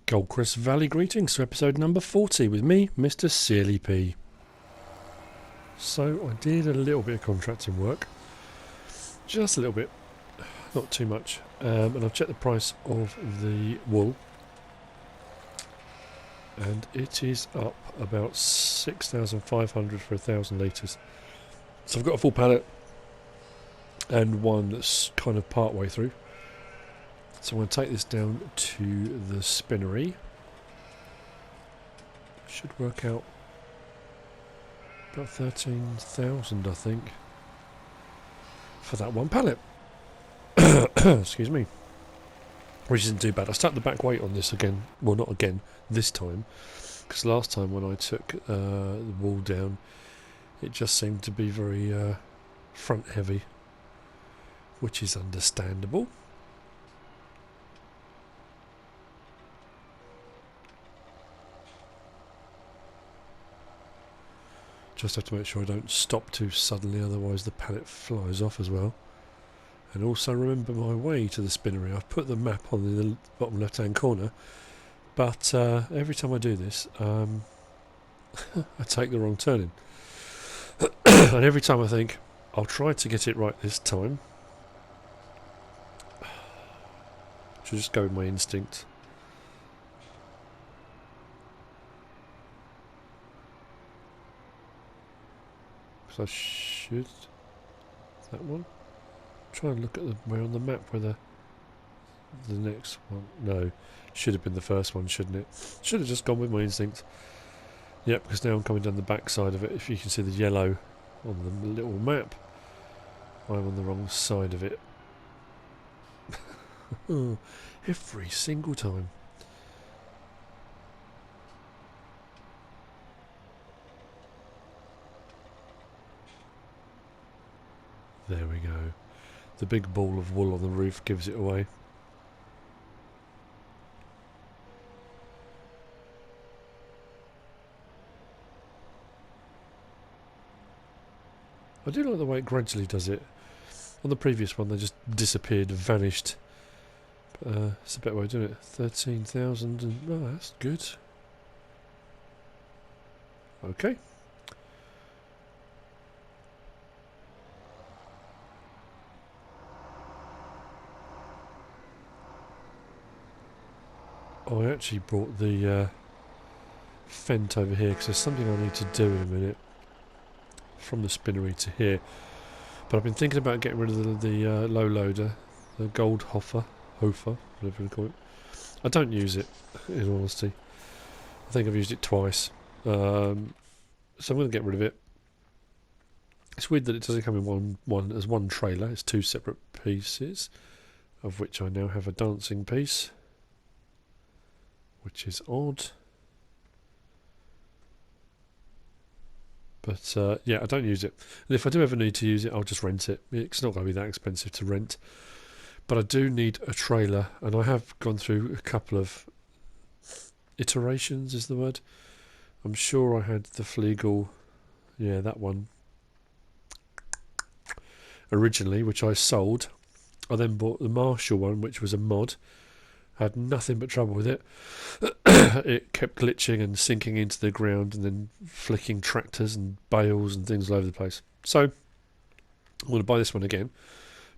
Goldcrest Valley greetings to episode number 40 with me, Mr. Searly P. So I did a little bit of contracting work, just a little bit, not too much, and I've checked the price of the wool and it is up about 6,500 for 1,000 litres. So I've got a full pallet and one that's kind of part way through. So I'm going to take this down to the spinnery. Should work out about 13,000, I think, for that one pallet. Excuse me. Which isn't too bad. I stuck the back weight on this again. Well, not again, this time. Because last time when I took the wool down, it just seemed to be very front heavy. Which is understandable. Just have to make sure I don't stop too suddenly, otherwise the pallet flies off as well. And also remember my way to the spinnery. I've put the map on the bottom left hand corner, but every time I do this, I take the wrong turning. And every time I think, I'll try to get it right this time. Should just go with my instinct. I should. That one. Try and look at the where on the map where the next one. No, should have been the first one, shouldn't it? Should have just gone with my instinct. Yep, because now I'm coming down the back side of it. If you can see the yellow on the little map, I'm on the wrong side of it. Every single time. There we go. The big ball of wool on the roof gives it away. I do like the way it gradually does it. On the previous one they just disappeared, vanished. It's a better way of doing it. 13,000 and... oh, that's good. Okay. I actually brought the fent over here because there's something I need to do in a minute from the spinnery to here. But I've been thinking about getting rid of the low loader, the Hofer, whatever you call it. I don't use it, in all honesty. I think I've used it twice. So I'm going to get rid of it. It's weird that it doesn't come in one trailer. It's two separate pieces, of which I now have a dancing piece, which is odd. But yeah, I don't use it. And if I do ever need to use it, I'll just rent it. It's not going to be that expensive to rent. But I do need a trailer, and I have gone through a couple of iterations, is the word. I'm sure I had the Flegel, yeah, that one, originally, which I sold. I then bought the Marshall one, which was a mod. Had nothing but trouble with it. It kept glitching and sinking into the ground and then flicking tractors and bales and things all over the place. So I'm going to buy this one again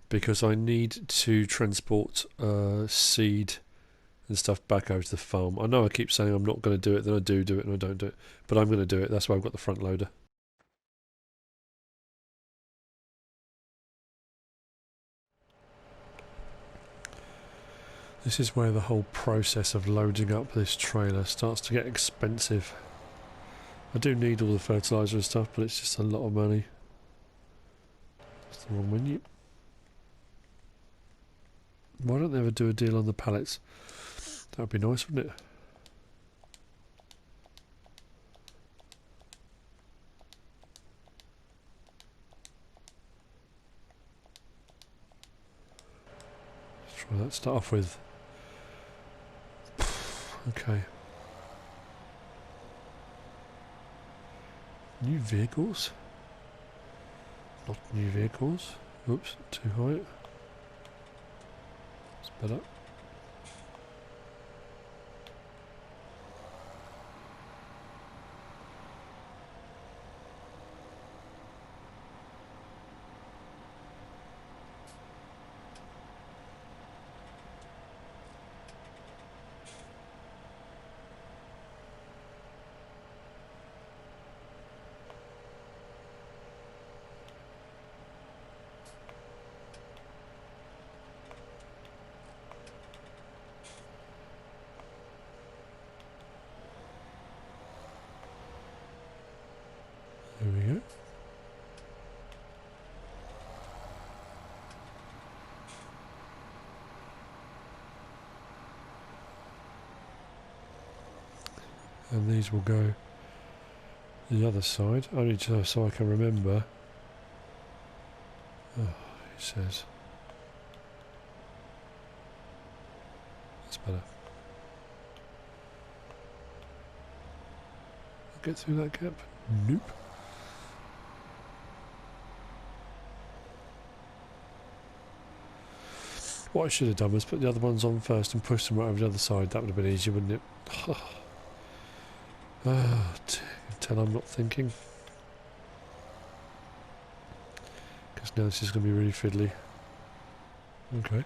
because I need to transport seed and stuff back over to the farm. I know I keep saying I'm not going to do it, then I do it and I don't do it. But I'm going to do it. That's why I've got the front loader. This is where the whole process of loading up this trailer starts to get expensive. I do need all the fertiliser and stuff, but it's just a lot of money. That's the wrong menu. Why don't they ever do a deal on the pallets? That would be nice, wouldn't it? Let's try that. Start off with... okay. New vehicles? Not new vehicles. Oops, too high. It's better. And these will go the other side, only just so I can remember. Oh, he says. That's better. Get through that gap? Nope. What I should have done was put the other ones on first and push them right over the other side. That would have been easier, wouldn't it? Oh, tell I'm not thinking. Because now this is going to be really fiddly. Okay.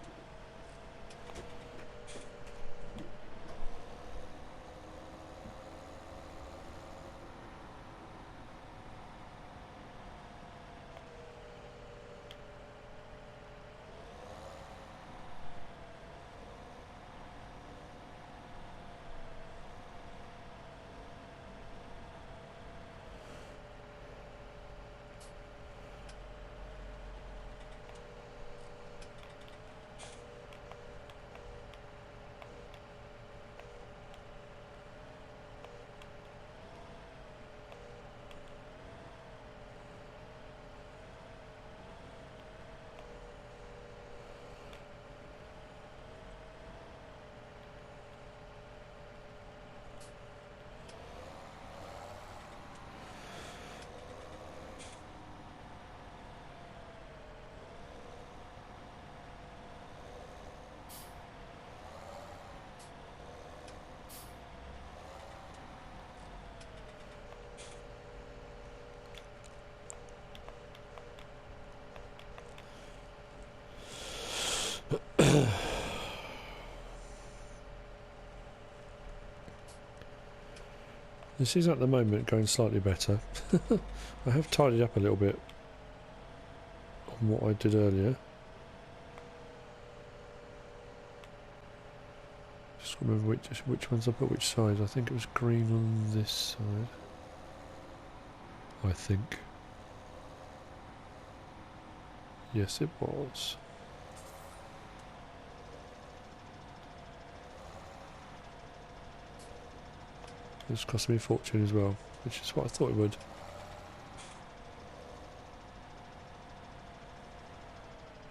This is at the moment going slightly better. I have tidied up a little bit on what I did earlier. Just remember which ones I put which side. I think it was green on this side. I think. Yes, it was. It's cost me a fortune as well, which is what I thought it would.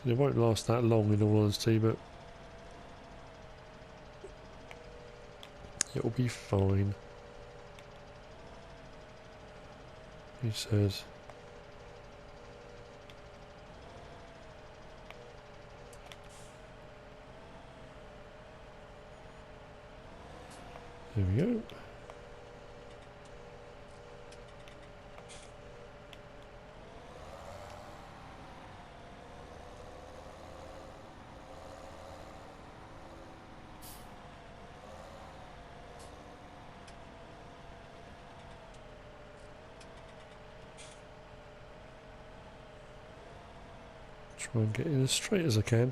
And it won't last that long in all honesty, but it'll be fine. He says. There we go. Try and get in as straight as I can.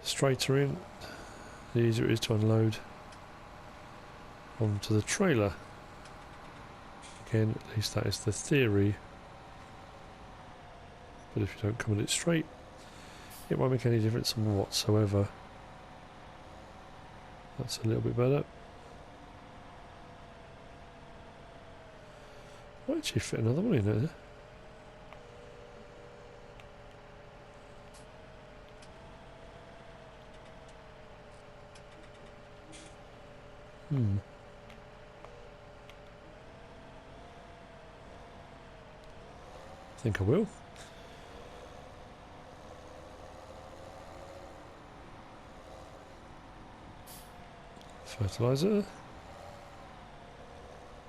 Straighter in, the easier it is to unload onto the trailer. Again, at least that is the theory. But if you don't come at it straight, it won't make any difference whatsoever. That's a little bit better. Might actually fit another one in there. I think I will. Fertiliser.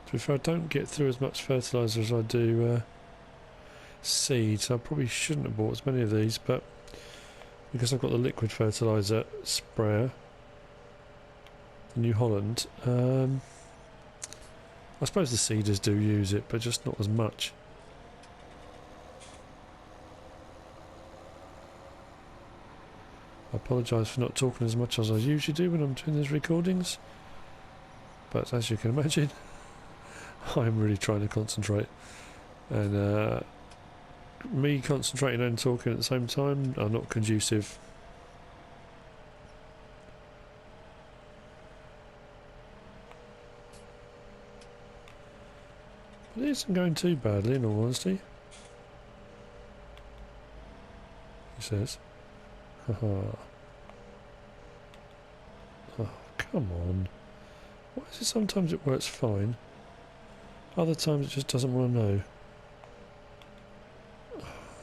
To be fair, I don't get through as much fertiliser as I do seed, so I probably shouldn't have bought as many of these, but because I've got the liquid fertiliser sprayer, the New Holland, I suppose the seeders do use it, but just not as much. I apologise for not talking as much as I usually do when I'm doing these recordings, but as you can imagine, I'm really trying to concentrate, and me concentrating and talking at the same time are not conducive. But it isn't going too badly, in all honesty. He says. Haha. Oh, come on. Why is it sometimes it works fine? Other times it just doesn't want to know.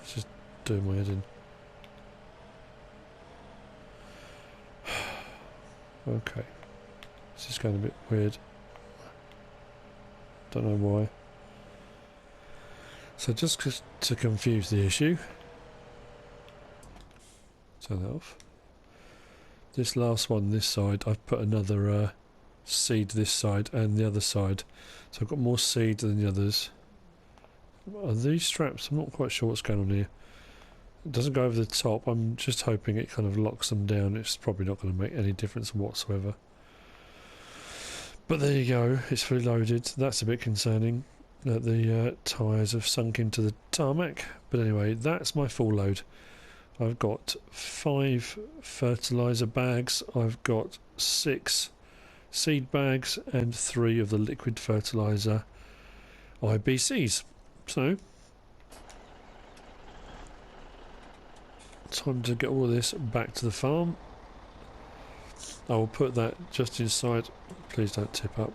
It's just doing my head in. Okay. This is going a bit weird. Don't know why. So just to confuse the issue. Turn that off. This last one, this side, I've put another seed this side and the other side. So I've got more seed than the others. Are these straps? I'm not quite sure what's going on here. It doesn't go over the top. I'm just hoping it kind of locks them down. It's probably not going to make any difference whatsoever. But there you go. It's fully loaded. That's a bit concerning that the tyres have sunk into the tarmac. But anyway, that's my full load. I've got 5 fertiliser bags. I've got 6 seed bags and 3 of the liquid fertiliser IBCs. So, time to get all of this back to the farm. I will put that just inside. Please don't tip up.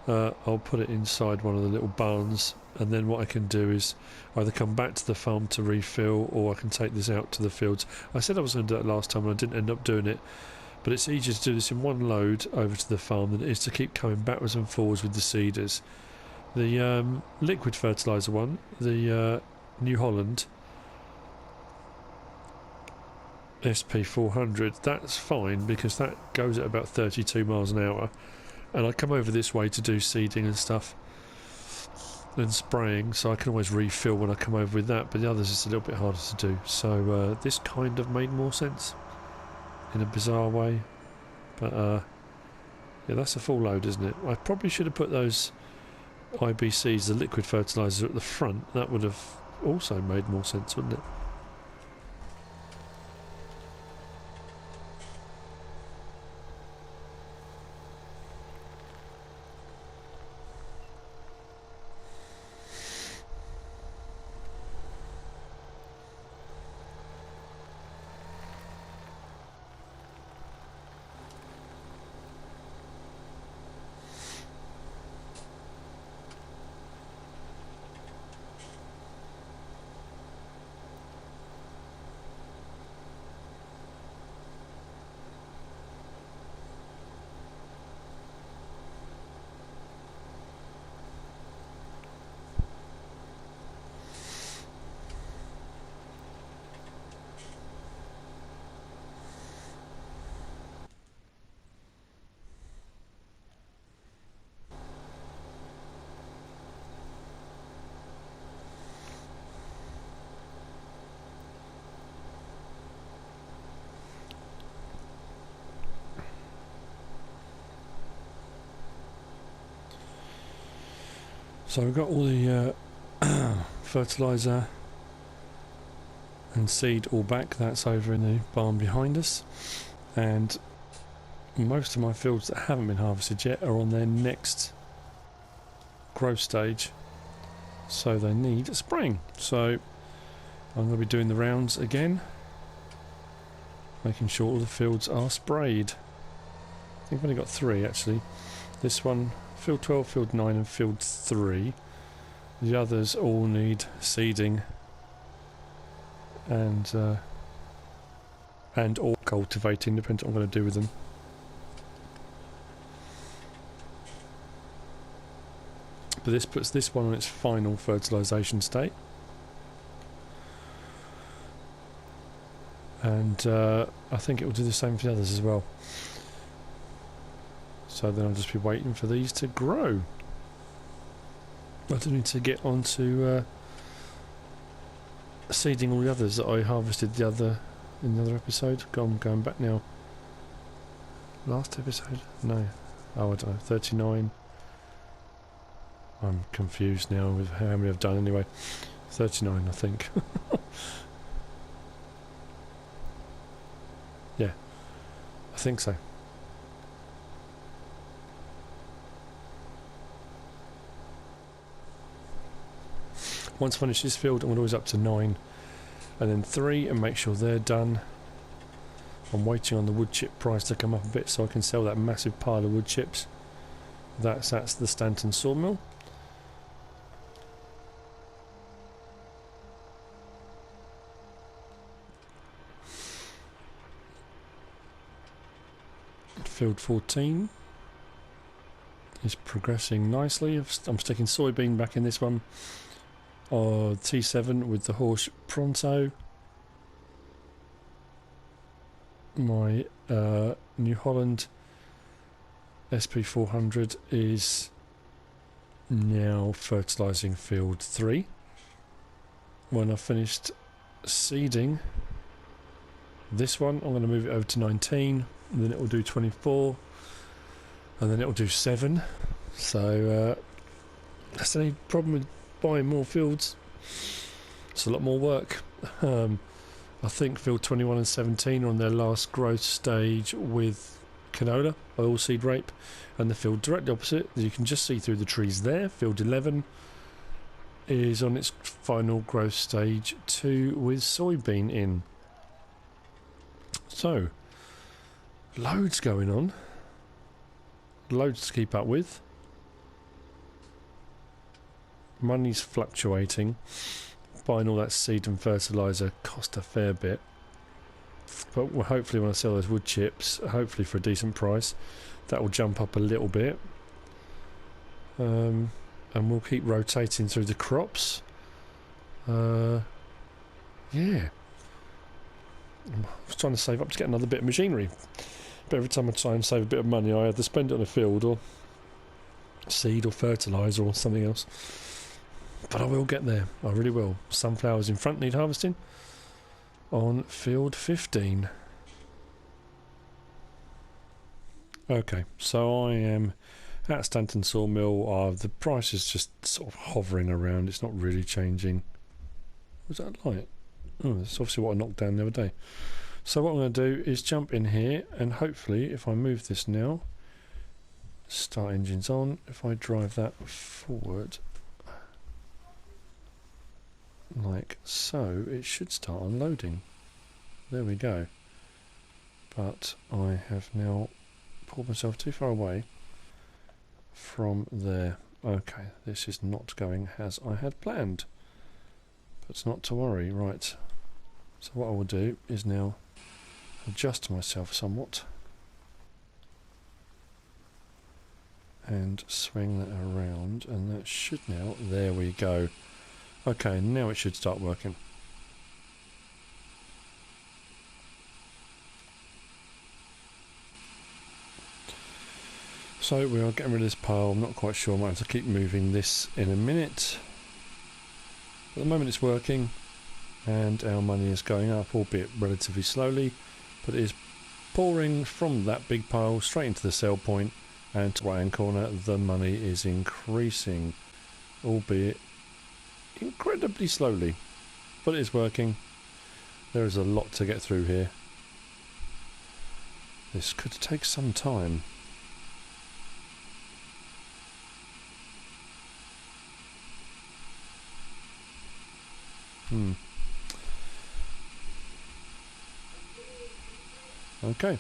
I'll put it inside one of the little barns, and then what I can do is either come back to the farm to refill, or I can take this out to the fields. I said I was going to do it last time and I didn't end up doing it, but it's easier to do this in one load over to the farm than it is to keep coming backwards and forwards with the seeders. The liquid fertiliser one, the New Holland SP400, that's fine because that goes at about 32 miles an hour, and I come over this way to do seeding and stuff and spraying, so I can always refill when I come over with that, but the others is a little bit harder to do. So this kind of made more sense in a bizarre way, but yeah, that's a full load, isn't it? I probably should have put those IBCs, the liquid fertiliser, at the front. That would have also made more sense, wouldn't it? So we've got all the fertiliser and seed all back. That's over in the barn behind us, and most of my fields that haven't been harvested yet are on their next growth stage, so they need spraying. So I'm going to be doing the rounds again, making sure all the fields are sprayed. I think I've only got 3 actually. This one, field 12, field 9 and field 3. The others all need seeding and or cultivating, depends on what I'm going to do with them. But this puts this one on its final fertilisation state. And I think it will do the same for the others as well. So then I'll just be waiting for these to grow. I do need to get on to seeding all the others that I harvested in the other episode. I'm going back now. Last episode? No. Oh, I don't know. 39. I'm confused now with how many I've done anyway. 39, I think. Yeah, I think so. Once I finish this field, I'm going to always up to 9 and then 3 and make sure they're done. I'm waiting on the wood chip price to come up a bit so I can sell that massive pile of wood chips. That's the Stanton sawmill. Field 14 is progressing nicely. I'm sticking soybean back in this one. T7 with the Horsch Pronto. My New Holland SP400 is now fertilising field 3. When I've finished seeding this one, I'm going to move it over to 19, and then it will do 24, and then it will do 7. So that's the only problem with buying more fields. It's a lot more work. I think field 21 and 17 are on their last growth stage with canola, oilseed rape, and the field directly opposite, you can just see through the trees there, field 11 is on its final growth stage 2 with soybean in. So, loads going on, loads to keep up with, money's fluctuating. Buying all that seed and fertiliser cost a fair bit, but hopefully when I sell those wood chips, hopefully for a decent price, that will jump up a little bit, and we'll keep rotating through the crops. Yeah, I was trying to save up to get another bit of machinery, but every time I try and save a bit of money I either spend it on a field or seed or fertiliser or something else. But I will get there, I really will. Sunflowers in front need harvesting on field 15. Okay, so I am at Stanton Sawmill. The price is just sort of hovering around, it's not really changing. What was that light? Oh, that's obviously what I knocked down the other day. So what I'm going to do is jump in here, and hopefully if I move this now, start engines on, if I drive that forward like so, it should start unloading. There we go. But I have now pulled myself too far away from there. Okay, this is not going as I had planned, but it's not to worry. Right, so what I will do is now adjust myself somewhat and swing that around, and that should now, there we go. Okay, now it should start working. So we are getting rid of this pile. I'm not quite sure, I might have to keep moving this in a minute. At the moment it's working and our money is going up, albeit relatively slowly, but it is pouring from that big pile straight into the sell point, and to the right hand corner the money is increasing, albeit incredibly slowly, but it is working. There is a lot to get through here. This could take some time. Okay.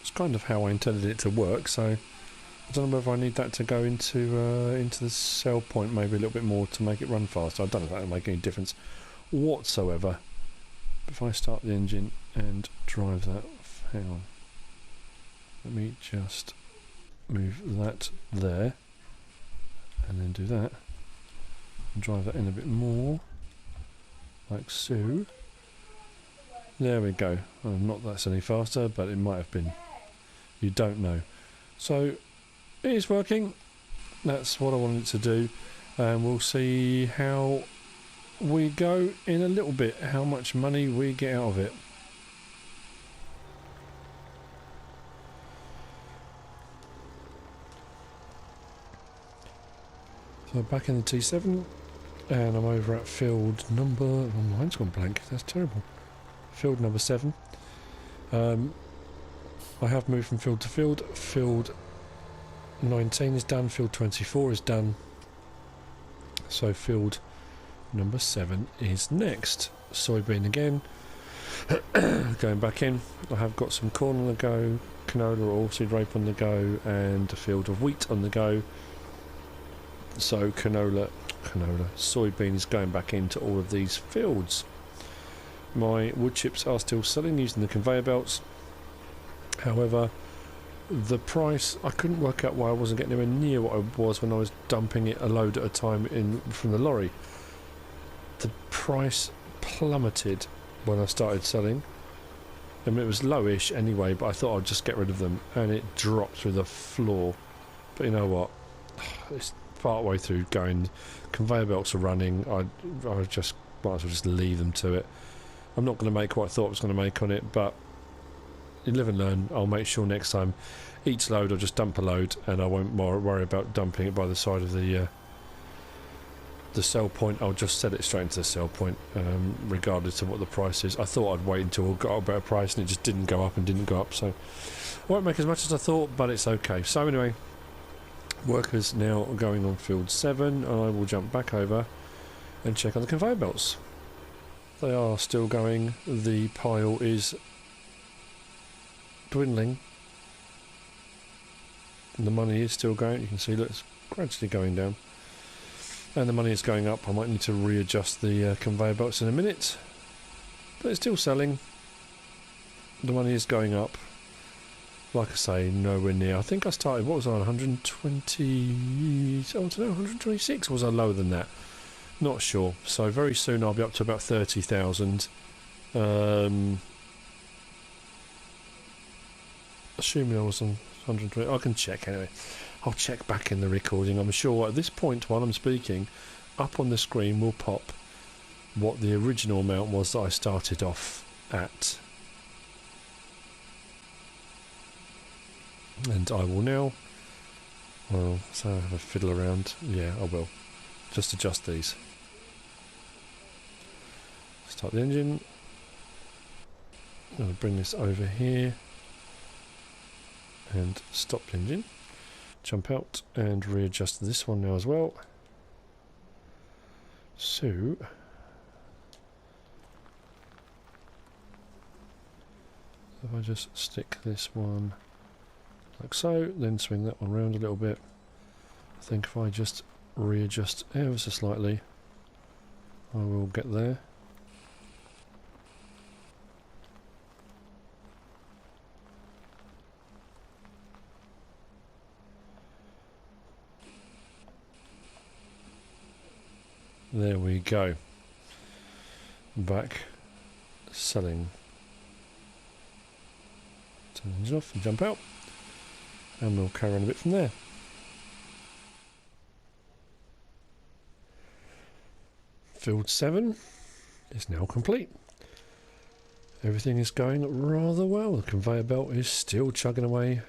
It's kind of how I intended it to work, so I don't know whether I need that to go into the sell point maybe a little bit more to make it run faster. I don't know if that will make any difference whatsoever. If I start the engine and drive that, hang on, let me just move that there and then do that and drive that in a bit more, like so. There we go. Not that's any faster, but it might have been. You don't know. So it is working. That's what I wanted it to do, and we'll see how we go in a little bit, how much money we get out of it. So back in the T7, and I'm over at field number, oh, mine's gone blank, that's terrible. Field number 7. I have moved from field to field. Field 19 is done, field 24 is done, so field number 7 is next. Soybean again. Going back in, I have got some corn on the go, canola or oilseed rape on the go, and a field of wheat on the go. So soybean is going back into all of these fields. My wood chips are still selling using the conveyor belts. However, the price, I couldn't work out why I wasn't getting anywhere near what I was when I was dumping it a load at a time in from the lorry. The price plummeted when I started selling. I mean, it was lowish anyway, but I thought I'd just get rid of them, and it dropped through the floor. But you know what? It's part way through going. Conveyor belts are running. I just might as well just leave them to it. I'm not going to make what I thought I was going to make on it, but you live and learn. I'll make sure next time each load I'll just dump a load, and I won't worry about dumping it by the side of the sell point. I'll just set it straight into the sell point, regardless of what the price is. I thought I'd wait until I got a better price, and it just didn't go up and didn't go up, so I won't make as much as I thought, but it's okay. So anyway, workers now going on field 7, and I will jump back over and check on the conveyor belts. They are still going. The pile is dwindling, and the money is still going. You can see, look, it's gradually going down, and the money is going up. I might need to readjust the conveyor belts in a minute, but it's still selling. The money is going up. Like I say, nowhere near. I think I started, what was I on, 120, I don't know, 126, or was I lower than that? Not sure. So very soon I'll be up to about 30,000. Assuming I was on 120, I can check anyway. I'll check back in the recording. I'm sure at this point while I'm speaking, up on the screen will pop what the original amount was that I started off at. And I will now, well, so I have a fiddle around. Yeah, I will. Just adjust these. Start the engine. I'll bring this over here and stop the engine. Jump out and readjust this one now as well. So if I just stick this one like so, then swing that one round a little bit. I think if I just readjust ever so slightly, I will get there. There we go. Back selling. Turn the engine off and jump out, and we'll carry on a bit from there. Field 7 is now complete. Everything is going rather well. The conveyor belt is still chugging away.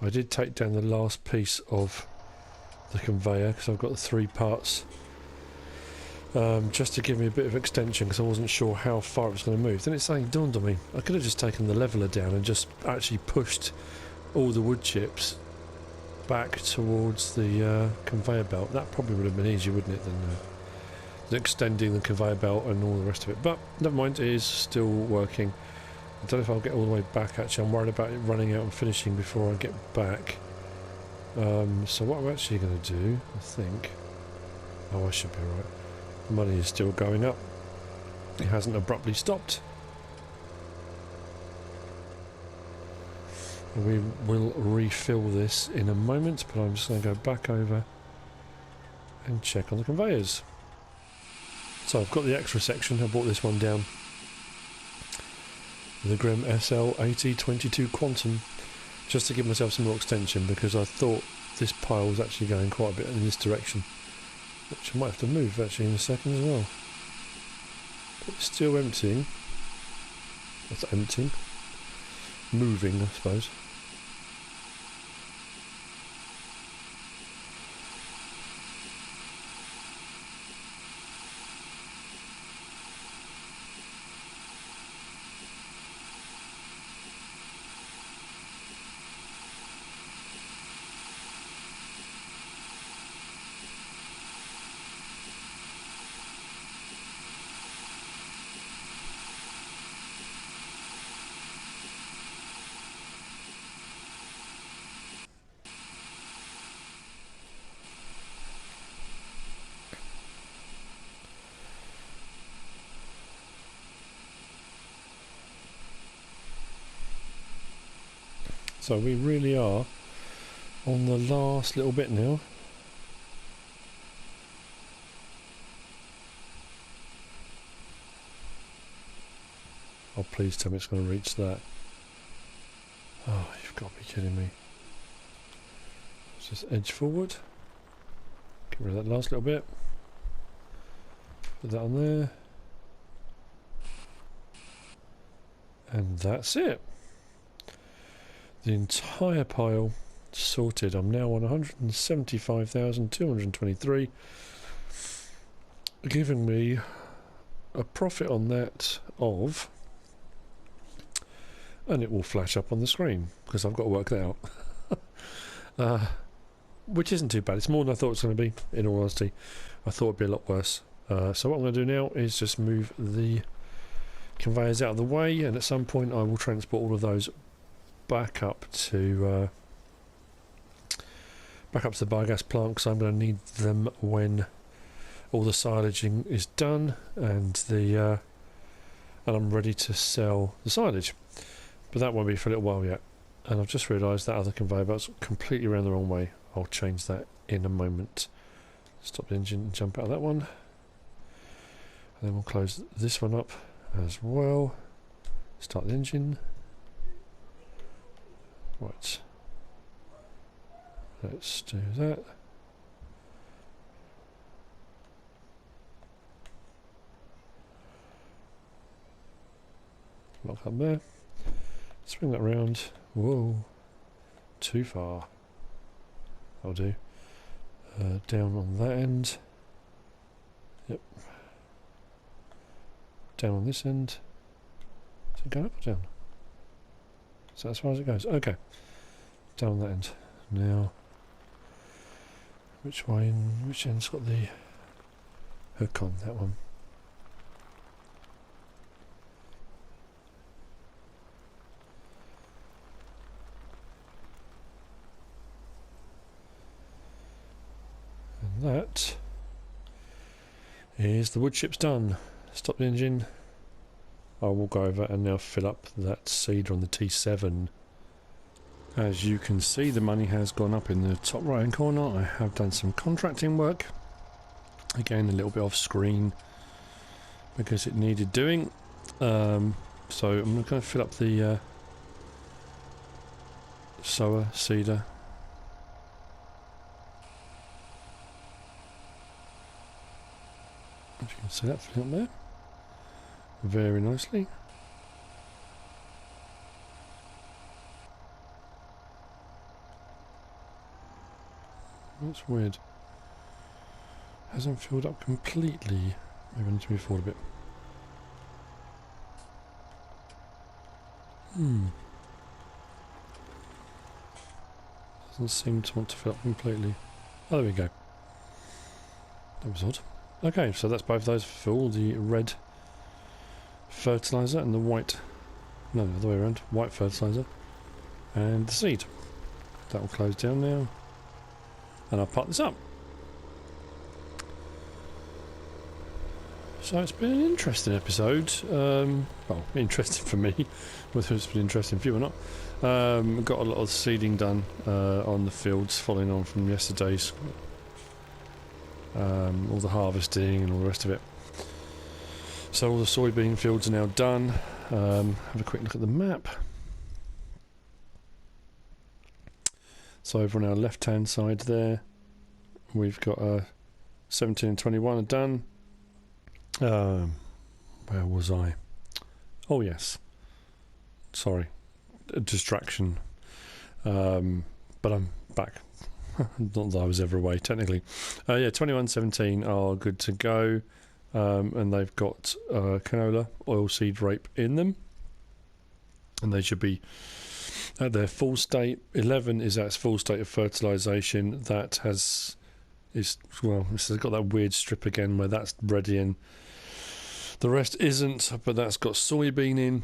I did take down the last piece of the conveyor because I've got the 3 parts, just to give me a bit of extension because I wasn't sure how far it was going to move. Then it suddenly dawned on me, I could have just taken the leveler down and just actually pushed all the wood chips back towards the conveyor belt. That probably would have been easier, wouldn't it, than extending the conveyor belt and all the rest of it. But never mind, it is still working. I don't know if I'll get all the way back. Actually, I'm worried about it running out and finishing before I get back. So what I'm actually going to do, I think, oh, I should be right. The money is still going up. It hasn't abruptly stopped. We will refill this in a moment, but I'm just going to go back over and check on the conveyors. So I've got the extra section. I brought this one down, the Grimm SL8022 Quantum, just to give myself some more extension, because I thought this pile was actually going quite a bit in this direction, which I might have to move actually in a second as well. But it's still emptying. That's emptying. Moving, I suppose. So we really are on the last little bit now. Oh, please tell me it's going to reach that. Oh, you've got to be kidding me. Let's just edge forward. Get rid of that last little bit. Put that on there. And that's it. The entire pile sorted. I'm now on 175,223, giving me a profit on that of, and it will flash up on the screen because I've got to work that out. Which isn't too bad. It's more than I thought it was going to be, in all honesty. I thought it'd be a lot worse. So what I'm going to do now is just move the conveyors out of the way, and at some point I will transport all of those back up to the biogas plant, because I'm going to need them when all the silaging is done and the and I'm ready to sell the silage. But that won't be for a little while yet. And I've just realised that other conveyor belt's completely around the wrong way. I'll change that in a moment. Stop the engine and jump out of that one. And then we'll close this one up as well. Start the engine. Right. Let's do that. Lock up there. Swing that around. Whoa. Too far. That'll do. Down on that end. Yep. Down on this end. Is it going up or down? Is that as far as it goes? Okay. Down on that end. Now, which way in? Which end's got the hook on? That one. And that is the wood chips done. Stop the engine. I will go over and now fill up that seeder on the T7. As you can see, the money has gone up in the top right hand corner. I have done some contracting work. Again, a little bit off screen because it needed doing. So I'm going to fill up the sower seeder. As you can see that filling up there. Very nicely. That's weird. Hasn't filled up completely. Maybe I need to move forward a bit. Doesn't seem to want to fill up completely. Oh, there we go. That was odd. Okay, so that's both those full. The red fertilizer and the white, no, the other way around, white fertilizer and the seed. That will close down now, and I'll pop this up. So it's been an interesting episode. Well, interesting for me, whether it's been interesting for you or not. Got a lot of seeding done on the fields, following on from yesterday's, all the harvesting and all the rest of it. So all the soybean fields are now done. Have a quick look at the map. So over on our left hand side there, we've got 17 and 21 are done. Where was I? Oh yes, sorry, a distraction, but I'm back. Not that I was ever away technically. Yeah, 21, 17 are good to go, and they've got canola, oilseed rape in them, and they should be at their full state. 11 is at its full state of fertilisation. That has it's got that weird strip again where that's ready and the rest isn't, but that's got soybean in.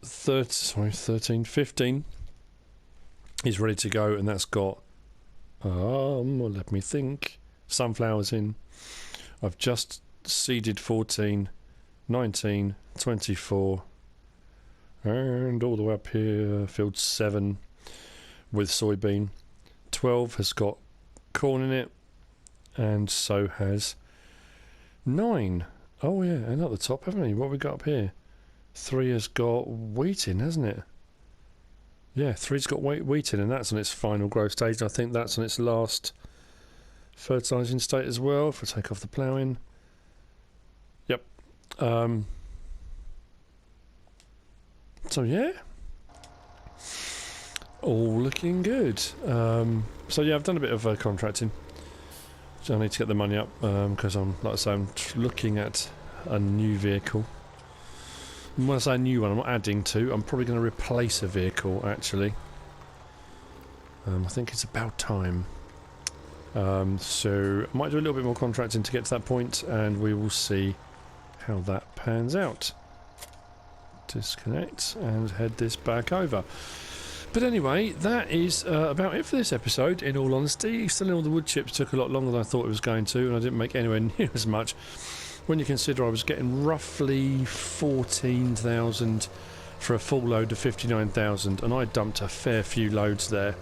13, 15 is ready to go, and that's got let me think, sunflowers in. I've just seeded 14, 19, 24, And all the way up here, field 7 with soybean. 12 has got corn in it, and so has 9. Oh yeah, and at the top, haven't we? What have we got up here? 3 has got wheat in, hasn't it? Yeah, 3's got wheat in, and that's on its final growth stage. I think that's on its last fertilising state as well, if I take off the ploughing. Yep. So yeah, all looking good. So yeah, I've done a bit of contracting. So I need to get the money up because I'm, like I say, I'm looking at a new vehicle. And when I say a new one, I'm not adding to. I'm probably going to replace a vehicle actually. I think it's about time. So I might do a little bit more contracting to get to that point, and we will see how that pans out. Disconnect and head this back over. But anyway, that is about it for this episode, in all honesty. Installing all the wood chips took a lot longer than I thought it was going to, and I didn't make anywhere near as much. When you consider I was getting roughly 14,000 for a full load of 59,000, and I dumped a fair few loads there.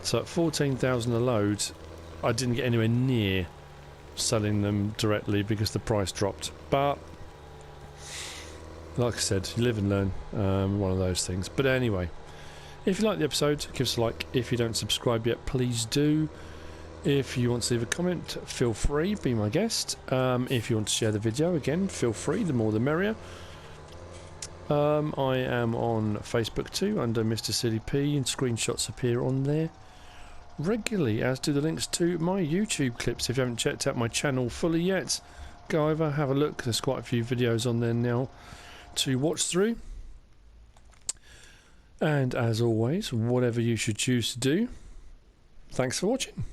So at 14,000 a load, I didn't get anywhere near selling them directly because the price dropped. But like I said, you live and learn, one of those things. But anyway, if you like the episode, give us a like. If you don't subscribe yet, please do. If you want to leave a comment, feel free, be my guest. If you want to share the video, again, feel free, the more the merrier. I am on Facebook too, under Mr. CDP, and screenshots appear on there regularly, as do the links to my YouTube clips. If you haven't checked out my channel fully yet, go over, have a look. There's quite a few videos on there now to watch through. And as always, whatever you should choose to do, thanks for watching.